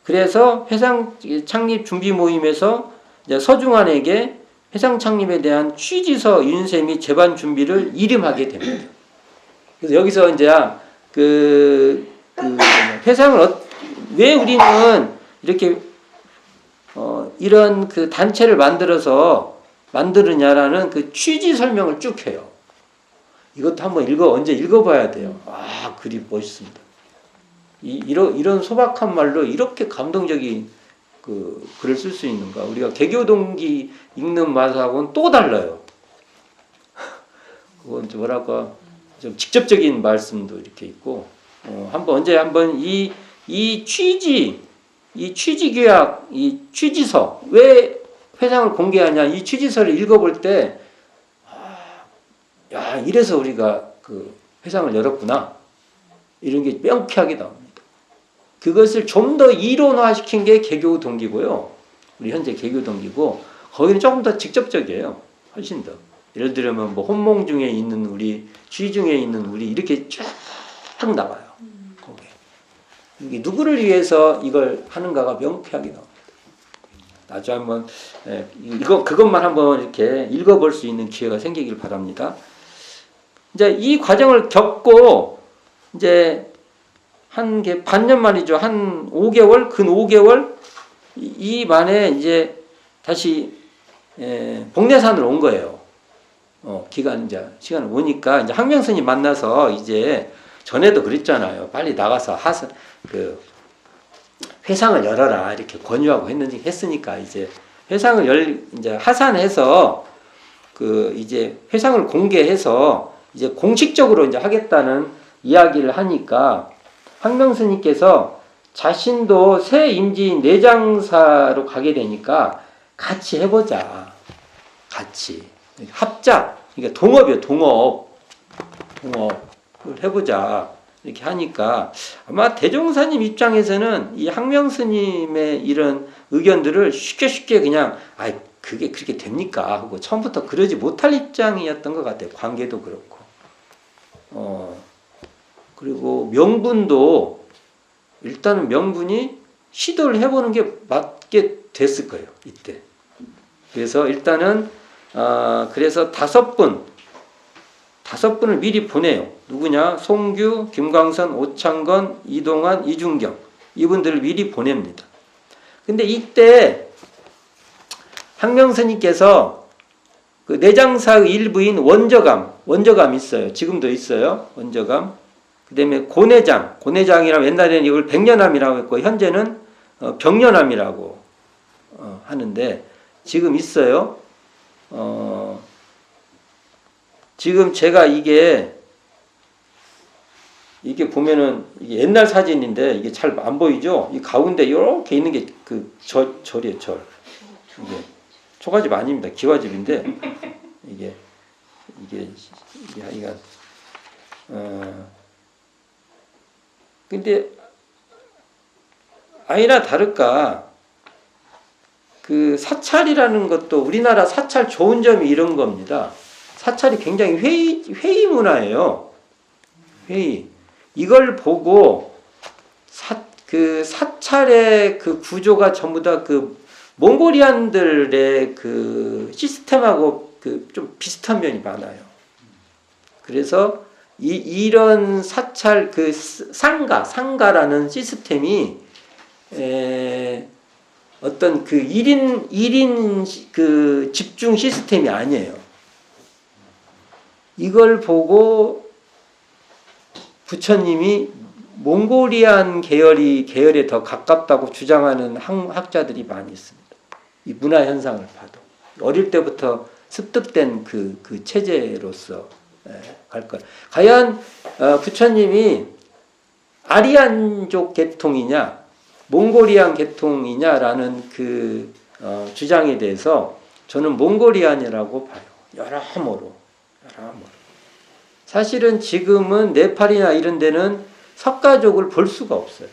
Speaker 1: 그래서 회상 창립 준비 모임에서 이제 서중환에게 회상 창립에 대한 취지서 윤세 및 제반 준비를 일임하게 됩니다. 그래서 여기서 이제 회상을 왜 우리는 이렇게 이런 단체를 만들느냐라는 취지 설명을 쭉 해요. 이것도 한번 언제 읽어봐야 돼요. 아, 글이 멋있습니다. 이런 소박한 말로 이렇게 감동적인 그 글을 쓸 수 있는가? 우리가 개교 동기 읽는 맛하고는 또 달라요. 그건 뭐랄까 좀 직접적인 말씀도 이렇게 있고 언제 한번 이 취지 규약, 이 취지서 왜 회상을 공개하냐 이 취지서를 읽어볼 때 야, 이래서 우리가 그 회상을 열었구나 이런 게 명쾌하게 나옵니다. 그것을 좀 더 이론화시킨 게 개교 동기고요. 우리 현재 개교 동기고 거기는 조금 더 직접적이에요. 훨씬 더. 예를 들면 뭐 혼몽 중에 있는 우리, 취 중에 있는 우리 이렇게 쫙 나와요. 거기에. 이게 누구를 위해서 이걸 하는가가 명쾌하게 나옵니다. 나중에 한번 그것만 한번 이렇게 읽어볼 수 있는 기회가 생기길 바랍니다. 이제 이 과정을 겪고 이제 한 게 반년 만이죠. 한 5개월, 근 5개월 이 만에 이제 다시 복례산으로 온 거예요. 시간을 오니까 이제 항명스님 만나서 이제 전에도 그랬잖아요. 빨리 나가서 회상을 열어라 이렇게 권유하고 했으니까 이제 이제 하산해서 이제 회상을 공개해서 이제 공식적으로 이제 하겠다는 이야기를 하니까 항명스님께서 자신도 새 임지인 내장사로 가게 되니까 같이 해보자. 같이. 합작. 그러니까 동업이요, 동업을 해보자. 이렇게 하니까 아마 대종사님 입장에서는 이 항명스님의 이런 의견들을 쉽게 그냥 그게 그렇게 됩니까? 하고 처음부터 그러지 못할 입장이었던 것 같아요. 관계도 그렇고. 그리고 명분도 일단은 명분이 시도를 해보는 게 맞게 됐을 거예요. 이때. 그래서 일단은 그래서 5분을 미리 보내요. 누구냐? 송규, 김광선, 오창건, 이동환, 이준경 이분들을 미리 보냅니다. 근데 이때 항명스님께서 그 내장사의 일부인 원저감 있어요. 지금도 있어요. 원저감. 그 다음에 고내장이라면 옛날에는 이걸 백년암이라고 했고 현재는 병년암이라고 하는데 지금 있어요. 지금 제가 이게 보면은 이게 옛날 사진인데 이게 잘 안 보이죠? 이 가운데 이렇게 있는 게 절이에요, 절. 이게 초가집 아닙니다. 기와집인데 이게 근데 아니나 다를까 그 사찰이라는 것도 우리나라 사찰 좋은 점이 이런 겁니다. 사찰이 굉장히 회의 문화예요. 회의. 이걸 보고 사찰의 그 구조가 전부 다 그 몽골리안들의 그 시스템하고 좀 비슷한 면이 많아요. 그래서 이런 사찰 상가라는 시스템이 어떤 그 1인 그 집중 시스템이 아니에요. 이걸 보고 부처님이 몽골리안 계열에 더 가깝다고 주장하는 학자들이 많이 있습니다. 이 문화 현상을 봐도 어릴 때부터 습득된 그 체제로서 갈 것. 과연 부처님이 아리안족 계통이냐, 몽골리안 계통이냐라는 그 주장에 대해서 저는 몽골리안이라고 봐요. 여러모로. 사실은 지금은 네팔이나 이런 데는 석가족을 볼 수가 없어요.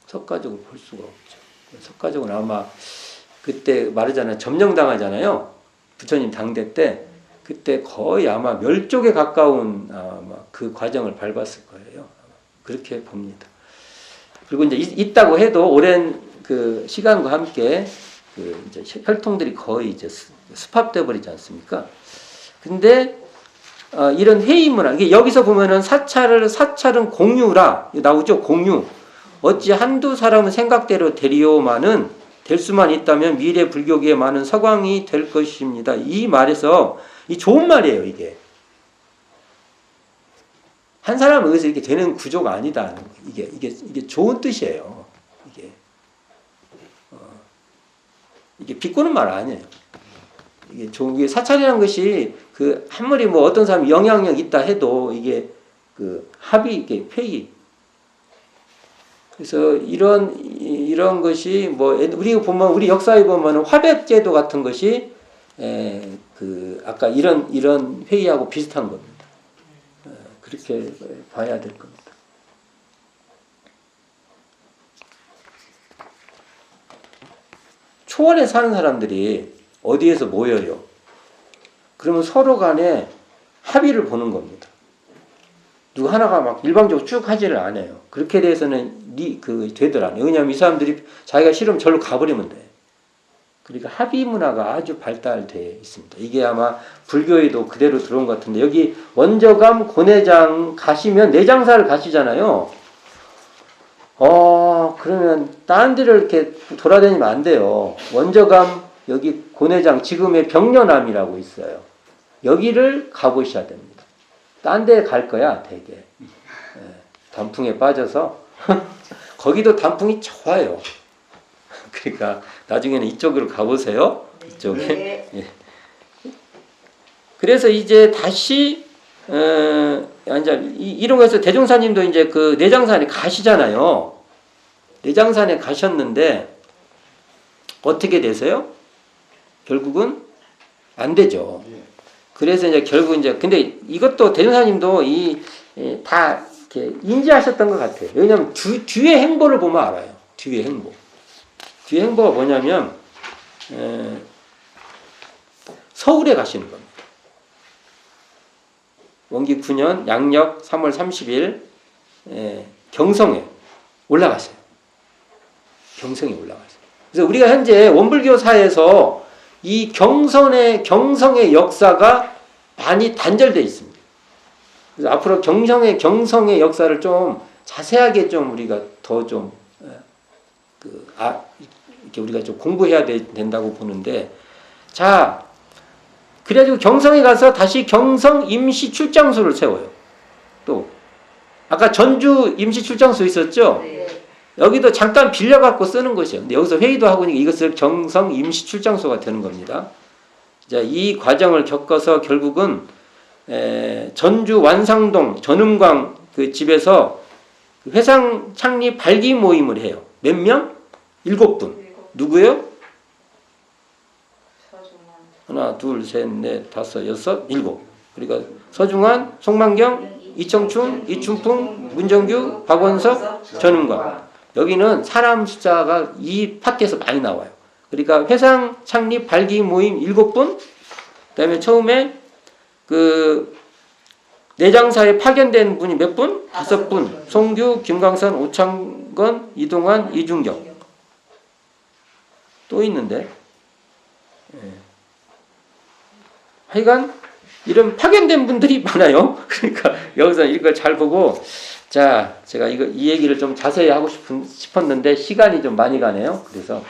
Speaker 1: 석가족을 볼 수가 없죠. 석가족은 아마 그때 말하잖아요. 점령당하잖아요. 부처님 당대 때. 그때 거의 아마 멸족에 가까운 아마 그 과정을 밟았을 거예요. 그렇게 봅니다. 그리고 이제 있다고 해도 오랜 그 시간과 함께 그 이제 혈통들이 거의 이제 수합돼 버리지 않습니까? 근데 이런 회의 문화, 여기서 보면은 사찰은 공유라 나오죠. 공유. 어찌 한두 사람은 생각대로 되리오마는 될 수만 있다면 미래 불교계에 많은 서광이 될 것입니다. 이 말에서 이 좋은 말이에요. 이게 한 사람에 의해서 이렇게 되는 구조가 아니다. 이게 좋은 뜻이에요. 이게 비꼬는 말 아니에요. 이게 사찰이라는 것이 그 아무리 뭐 어떤 사람이 영향력 있다 해도 이게 그 합의, 이게 회의. 그래서 이런 것이 뭐 우리 보면 우리 역사에 보면 화백제도 같은 것이 그 아까 이런 회의하고 비슷한 겁니다. 그렇게 봐야 될 겁니다. 초원에 사는 사람들이 어디에서 모여요? 그러면 서로 간에 합의를 보는 겁니다. 누구 하나가 막 일방적으로 쭉 하지를 않아요. 그렇게 돼서는 되더라. 왜냐하면 이 사람들이 자기가 싫으면 절로 가버리면 돼. 그러니까 합의 문화가 아주 발달되어 있습니다. 이게 아마 불교에도 그대로 들어온 것 같은데 여기 원저감 고내장 가시면 내장사를 가시잖아요. 그러면 딴 데를 이렇게 돌아다니면 안 돼요. 원저감 여기 고내장 지금의 병련암이라고 있어요. 여기를 가보셔야 됩니다. 딴 데 갈 거야 되게. 단풍에 빠져서 거기도 단풍이 좋아요. 그러니까 나중에는 이쪽으로 가보세요. 이쪽에.
Speaker 2: 네.
Speaker 1: 예. 그래서 이제 다시 이제 이런 거에서 대종사님도 이제 그 내장산에 가시잖아요. 내장산에 가셨는데 어떻게 되세요? 결국은 안 되죠. 그래서 이제 결국 이제 근데 이것도 대종사님도 다 이렇게 인지하셨던 것 같아요. 왜냐하면 뒤에 행보를 보면 알아요. 뒤에 행보. 뒤에 행보가 뭐냐면 서울에 가시는 겁니다. 원기 9년 양력 3월 30일 경성에 올라갔어요. 경성에 올라갔어요. 그래서 우리가 현재 원불교사에서 이 경성의 역사가 많이 단절되어 있습니다. 그래서 앞으로 경성의 역사를 좀 자세하게 좀 우리가 더 좀 이렇게 우리가 좀 공부해야 된다고 보는데, 자, 그래가지고 경성에 가서 다시 경성 임시 출장소를 세워요. 또 아까 전주 임시 출장소 있었죠?
Speaker 2: 네.
Speaker 1: 여기도 잠깐 빌려갖고 쓰는 것이에요. 근데 여기서 회의도 하고 있으니까 이것을 경성 임시 출장소가 되는 겁니다. 자, 이 과정을 겪어서 결국은 전주 완상동 전음광 그 집에서 회상 창립 발기 모임을 해요. 몇 명? 7분. 누구요? 하나, 둘, 셋, 넷, 다섯, 여섯, 일곱. 그러니까 서중환, 송만경, 이청춘, 이춘풍, 문정규, 박원석, 전음광. 여기는 사람 숫자가 이 파트에서 많이 나와요. 그러니까 회상 창립 발기 모임 7분. 그다음에 처음에 그 내장사에 파견된 분이 몇 분? 5분. 송규, 김광선, 오창건, 이동환, 이준경. 또 있는데. 하여간 이런 파견된 분들이 많아요. 그러니까 여기서 이걸 잘 보고, 자, 제가 이 얘기를 좀 자세히 하고 싶었는데 시간이 좀 많이 가네요. 그래서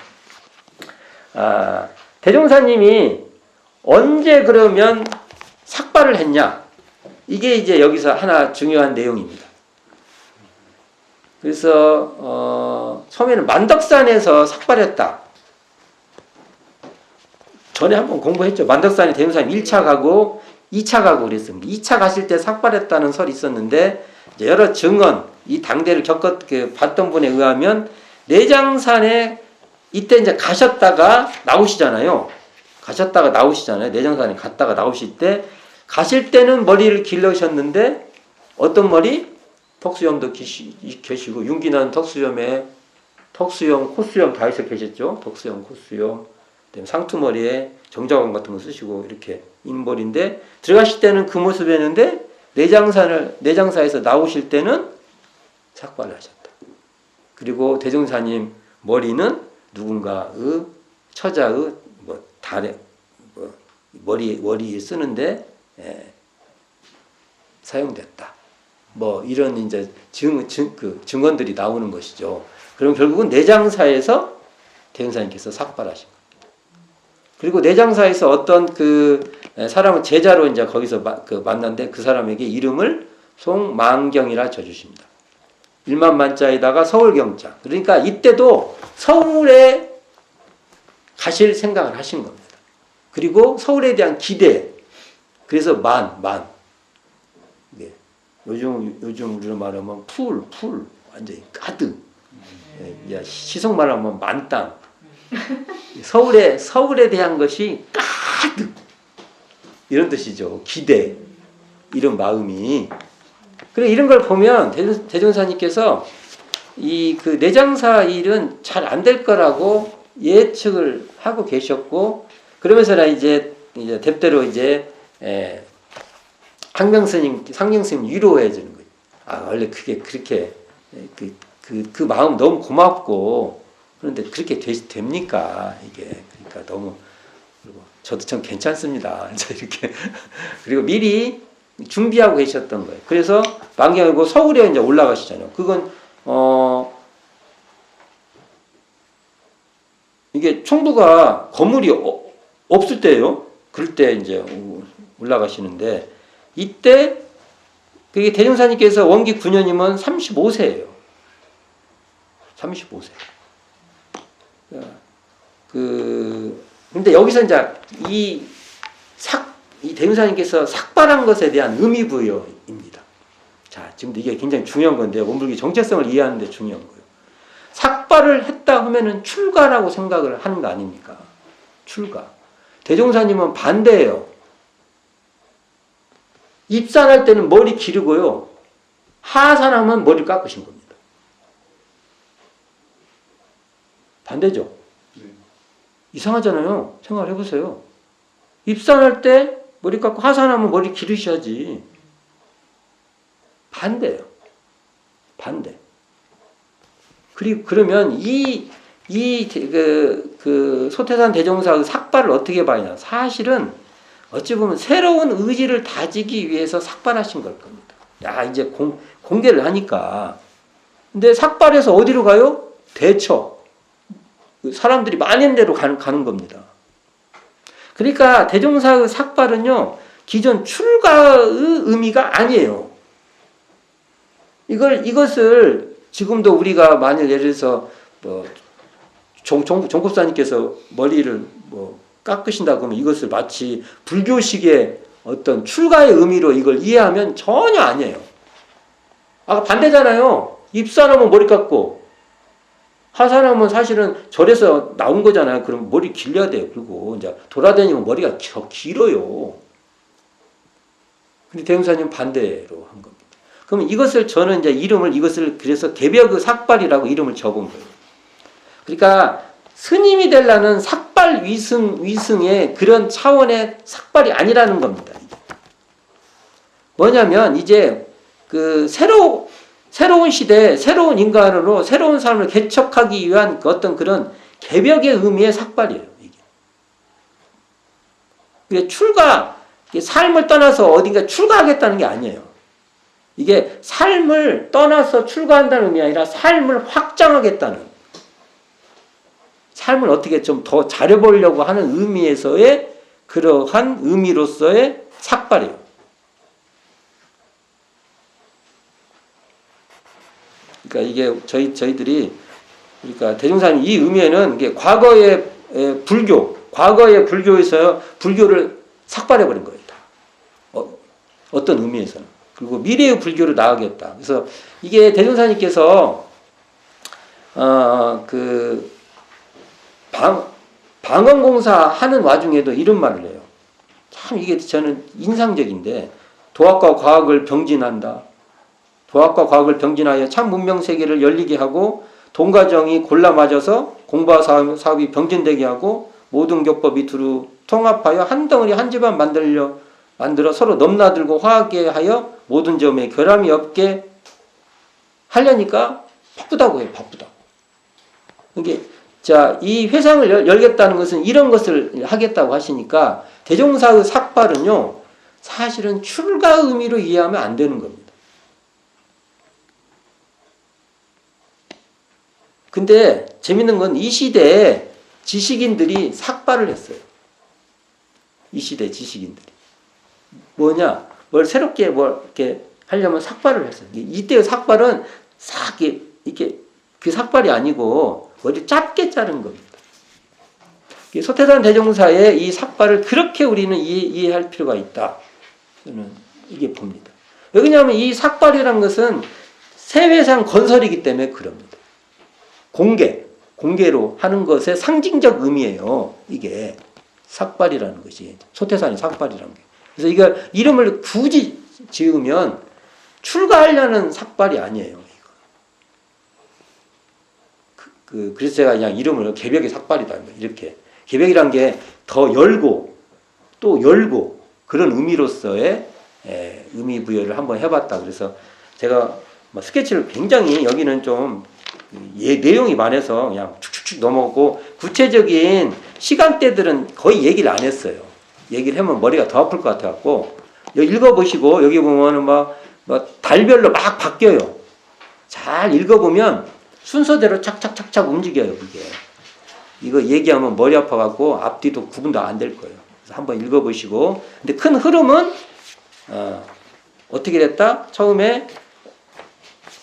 Speaker 1: 대종사님이 언제 그러면 삭발을 했냐? 이게 이제 여기서 하나 중요한 내용입니다. 그래서 처음에는 만덕산에서 삭발했다. 전에 한번 공부했죠. 만덕산에 대종사님 1차 가고 2차 가고 그랬습니다. 2차 가실 때 삭발했다는 설이 있었는데 여러 증언, 이 당대를 봤던 분에 의하면 내장산에 이때 이제 가셨다가 나오시잖아요. 내장산에 갔다가 나오실 때 가실 때는 머리를 길러셨는데 어떤 머리? 턱수염도 계시고 윤기난 턱수염에 턱수염, 콧수염 다 있어 계셨죠. 턱수염, 콧수염. 그다음에 상투머리에 정자광 같은 거 쓰시고 이렇게 인벌인데 들어가실 때는 그 모습이었는데 내장사에서 나오실 때는 삭발을 하셨다. 그리고 대종사님 머리는 누군가의 처자의 머리에 쓰는데 사용됐다. 이런 이제 증언들이 나오는 것이죠. 그럼 결국은 내장사에서 대종사님께서 삭발하신 겁니다. 그리고 내장사에서 어떤 그 사람은 제자로 이제 거기서 만난데 그 사람에게 이름을 송만경이라 져주십니다. 1만 만자에다가 서울경자. 그러니까 이때도 서울에 가실 생각을 하신 겁니다. 그리고 서울에 대한 기대. 그래서 만. 네. 요즘 우리로 말하면 풀. 완전히 가득. 야, 시속 말하면 만땅. 서울에 대한 것이 가득. 이런 뜻이죠. 기대. 이런 마음이. 그래 이런 걸 보면 대종사님께서 이 그 내장사 일은 잘 안 될 거라고 예측을 하고 계셨고 그러면서 이제 대대로 이제 상명스님 위로해 주는 거예요. 아 원래 그게 그렇게 그 마음 너무 고맙고 그런데 그렇게 됩니까 이게 그러니까 너무 그리고 저도 참 괜찮습니다. 이렇게 그리고 미리 준비하고 계셨던 거예요. 그래서 만경이고 서울에 이제 올라가시잖아요. 그건 이게 총부가 건물이 없을 때예요. 그럴 때 이제 올라가시는데 이때 그게 대종사님께서 원기 9년이면 35세예요. 35세. 근데 여기서 이제 이 대종사님께서 삭발한 것에 대한 의미부여입니다. 자, 지금 이게 굉장히 중요한 건데 원불기 정체성을 이해하는 데 중요한 거예요. 삭발을 했다 하면은 출가라고 생각을 하는 거 아닙니까? 출가. 대종사님은 반대예요. 입산할 때는 머리 기르고요. 하산하면 머리를 깎으신 겁니다. 반대죠? 네. 이상하잖아요. 생각을 해보세요. 입산할 때 머리 깎고 하산하면 머리 기르셔야지. 반대예요. 반대. 그러면 소태산 대종사의 삭발을 어떻게 봐야 사실은 어찌 보면 새로운 의지를 다지기 위해서 삭발하신 걸 겁니다. 야, 이제 공개를 하니까. 근데 삭발해서 어디로 가요? 대처. 사람들이 많이 있는 데로 가는 겁니다. 그러니까 대종사의 삭발은요, 기존 출가의 의미가 아니에요. 이것을 지금도 우리가 만일 예를 들어서 종법사님께서 머리를 깎으신다 그러면 이것을 마치 불교식의 어떤 출가의 의미로 이걸 이해하면 전혀 아니에요. 아까 반대잖아요. 입산하면 머리 깎고 하산하면 사실은 절에서 나온 거잖아요. 그럼 머리 길려야 돼요. 그리고 이제 돌아다니면 머리가 더 길어요. 근데 대종사님 반대로 한 겁니다. 그럼 저는 이제 이것을 그래서 개벽의 삭발이라고 이름을 적은 거예요. 그러니까 스님이 되려는 삭발 위승의 그런 차원의 삭발이 아니라는 겁니다. 뭐냐면 이제 새로운 시대, 새로운 인간으로 새로운 삶을 개척하기 위한 어떤 그런 개벽의 의미의 삭발이에요. 이게 삶을 떠나서 어딘가 출가하겠다는 게 아니에요. 이게 삶을 떠나서 출가한다는 의미가 아니라 삶을 확장하겠다는, 삶을 어떻게 좀 더 잘해보려고 하는 의미에서의 그러한 의미로서의 삭발이에요. 그러니까 이게 저희들이 그러니까 대종사님 이 의미에는 이게 과거의 불교에서 불교를 삭발해버린 거예요. 다. 어떤 의미에서는. 그리고 미래의 불교로 나아가겠다. 그래서 이게 대종사님께서 방언공사 하는 와중에도 이런 말을 해요. 참 이게 저는 인상적인데, 도학과 과학을 병진한다. 도학과 과학을 병진하여 참 문명세계를 열리게 하고 동가정이 골라맞아서 공부와 사업이 병진되게 하고 모든 교법이 두루 통합하여 한 덩어리 한 집안 만들어 서로 넘나들고 화하게 하여 모든 점에 결함이 없게 하려니까 바쁘다고 해요. 바쁘다고. 이게 이 회상을 열겠다는 것은 이런 것을 하겠다고 하시니까 대종사의 삭발은요, 사실은 출가 의미로 이해하면 안 되는 겁니다. 근데 재밌는 건 이 시대에 지식인들이 삭발을 했어요. 이 시대 지식인들이. 뭐냐? 뭘 새롭게 이렇게 하려면 삭발을 했어요. 이때의 삭발은 싹 이렇게 그 삭발이 아니고 머리 짧게 자른 겁니다. 소태산 대종사의 이 삭발을 그렇게 우리는 이해할 필요가 있다. 저는 이게 봅니다. 왜냐하면 이 삭발이라는 것은 세회상 건설이기 때문에 그럽니다. 공개로 하는 것의 상징적 의미예요. 이게 삭발이라는 것이 소태산의 삭발이라는 게. 그래서 이거 이름을 굳이 지으면 출가하려는 삭발이 아니에요. 그래서 제가 그냥 이름을 개벽의 삭발이다 이렇게. 개벽이란 게 더 열고 또 열고 그런 의미로서의 의미 부여를 한번 해봤다. 그래서 제가 스케치를 굉장히 여기는 좀 내용이 많아서 그냥 축축축 넘어가고 구체적인 시간대들은 거의 얘기를 안 했어요. 얘기를 하면 머리가 더 아플 것 같아갖고 여기 읽어보시고 여기 보면은 막 달별로 막 바뀌어요. 잘 읽어보면 순서대로 착착착착 움직여요. 이거 얘기하면 머리 아파갖고 앞뒤도 구분도 안 될 거예요. 그래서 한번 읽어보시고. 근데 큰 흐름은 어떻게 됐다? 처음에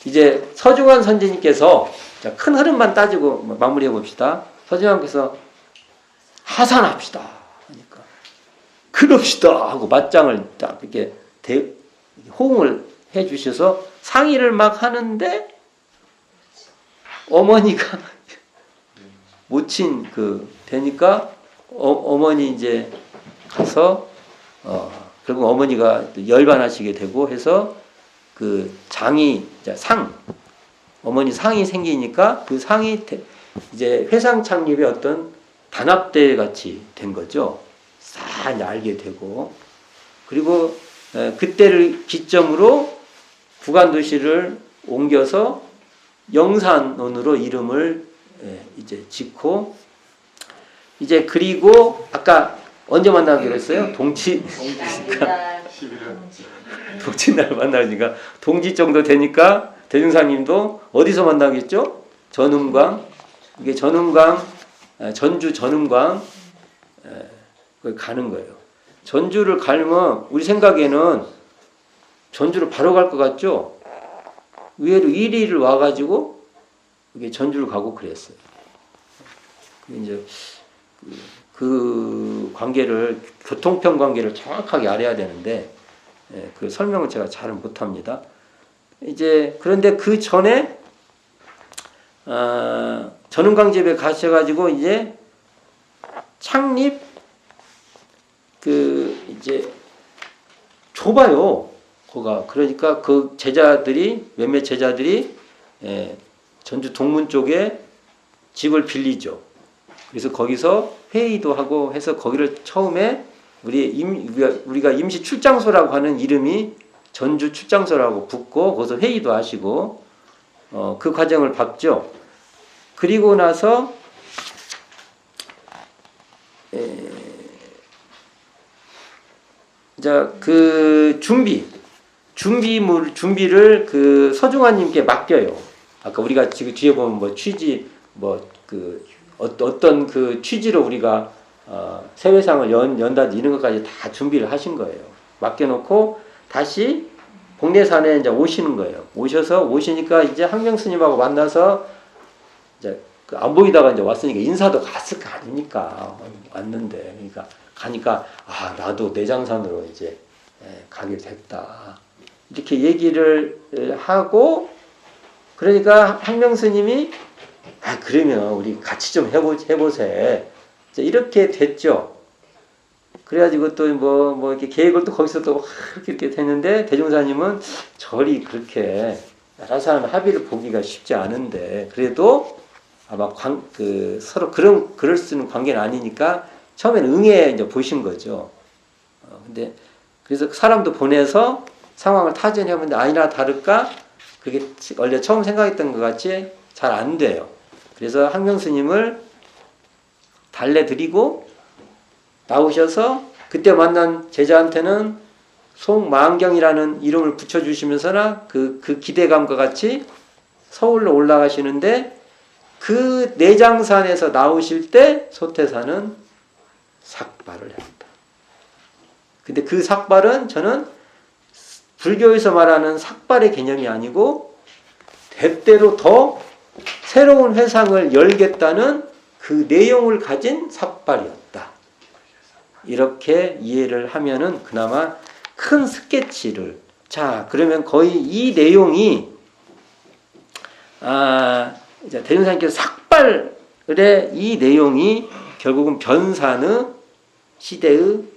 Speaker 1: 이제 서중환 선지님께서 큰 흐름만 따지고 마무리해 봅시다. 서중환께서 하산합시다. 그러니까 그럽시다 하고 맞장을 딱 이렇게 호응을 해 주셔서 상의를 막 하는데 어머니가 모친 되니까 어머니 이제 가서 결국 어머니가 열반하시게 되고 해서 그 장이 어머니 상이 생기니까 그 상이 이제 회상 창립의 어떤 단합대 같이 된 거죠. 싹 알게 되고 그리고 그때를 기점으로 부관도시를 옮겨서 영산원으로 이름을 이제 짓고 이제 그리고 아까 언제 만나기로 했어요? 동짓날 만나니까 동짓 정도 되니까 대중사님도 어디서 만나겠죠? 전음광 이게 전음광 전주 전음광 가는 거예요. 전주를 가면 우리 생각에는 전주를 바로 갈 것 같죠? 의외로 1위를 와가지고 이게 전주를 가고 그랬어요. 이제 그 관계를 교통편 관계를 정확하게 알아야 되는데 그 설명을 제가 잘 못합니다. 이제 그런데 그 전에 전음광집에 가셔가지고 이제 창립 이제 좁아요. 거가 그러니까 그 제자들이 몇몇 제자들이 전주 동문 쪽에 집을 빌리죠. 그래서 거기서 회의도 하고 해서 거기를 처음에 우리가 임시 출장소라고 하는 이름이 전주 출장소라고 붙고 거기서 회의도 하시고 그 과정을 밟죠. 그리고 나서 그 준비를 그 서중환님께 맡겨요. 아까 우리가 지금 뒤에 보면 취지 어떤 그 취지로 우리가 세회상을 연다 이런 것까지 다 준비를 하신 거예요. 맡겨놓고 다시 복례산에 이제 오시는 거예요. 오시니까 이제 항명 스님하고 만나서 이제 안 보이다가 이제 왔으니까 인사도 갔을 거 아닙니까? 왔는데 그러니까 가니까 나도 내장산으로 이제 가게 됐다. 이렇게 얘기를 하고 그러니까 항명 스님이 그러면 우리 같이 좀 해보세. 이렇게 됐죠. 그래가지고 또 뭐 이렇게 계획을 또 거기서 또 이렇게 됐는데 대종사님은 절이 그렇게 나라 사람 합의를 보기가 쉽지 않은데 그래도 아마 서로 그럴 수 있는 관계는 아니니까 처음에는 응해 이제 보신 거죠. 근데 그래서 사람도 보내서 상황을 타전해보는데 아니나 다를까 그게 원래 처음 생각했던 것 같이 잘 안 돼요. 그래서 항명 스님을 달래드리고 나오셔서 그때 만난 제자한테는 송만경이라는 이름을 붙여주시면서나 그 기대감과 같이 서울로 올라가시는데 그 내장산에서 나오실 때 소태사는 삭발을 했다. 근데 그 삭발은 저는 불교에서 말하는 삭발의 개념이 아니고 대대로 더 새로운 회상을 열겠다는 그 내용을 가진 삭발이었다. 이렇게 이해를 하면은 그나마 큰 스케치를, 자 그러면 거의 이 내용이 이제 대종사님께서 삭발의 이 내용이 결국은 변산의 시대의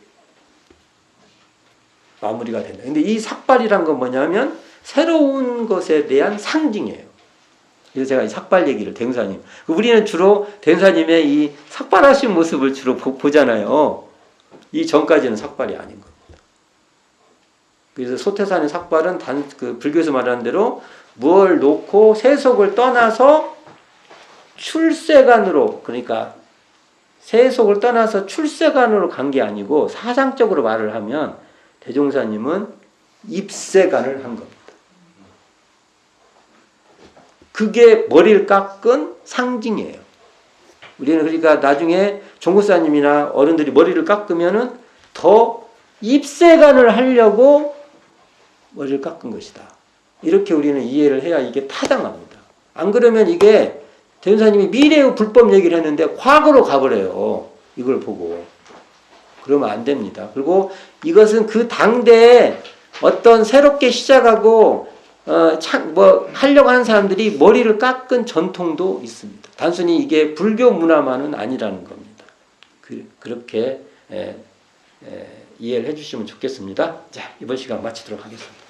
Speaker 1: 마무리가 된다. 근데 이 삭발이란 건 뭐냐면 새로운 것에 대한 상징이에요. 그래서 제가 이 삭발 얘기를 대종사님, 우리는 주로 대종사님의 이 삭발하신 모습을 주로 보잖아요. 이 전까지는 삭발이 아닌 겁니다. 그래서 소태산의 삭발은 그 불교에서 말하는 대로 무엇을 놓고 세속을 떠나서 출세관으로, 그러니까 세속을 떠나서 출세관으로 간 게 아니고 사상적으로 말을 하면 대종사님은 입세관을 한 겁니다. 그게 머리를 깎은 상징이에요. 우리는 그러니까 나중에 종고사님이나 어른들이 머리를 깎으면은 더 입세관을 하려고 머리를 깎은 것이다. 이렇게 우리는 이해를 해야 이게 타당합니다. 안 그러면 이게 대종사님이 미래의 불법 얘기를 했는데 과거로 가버려요. 이걸 보고. 그러면 안 됩니다. 그리고 이것은 그 당대에 어떤 새롭게 시작하고 하려고 하는 사람들이 머리를 깎은 전통도 있습니다. 단순히 이게 불교 문화만은 아니라는 겁니다. 그렇게 이해를 해주시면 좋겠습니다. 자, 이번 시간 마치도록 하겠습니다.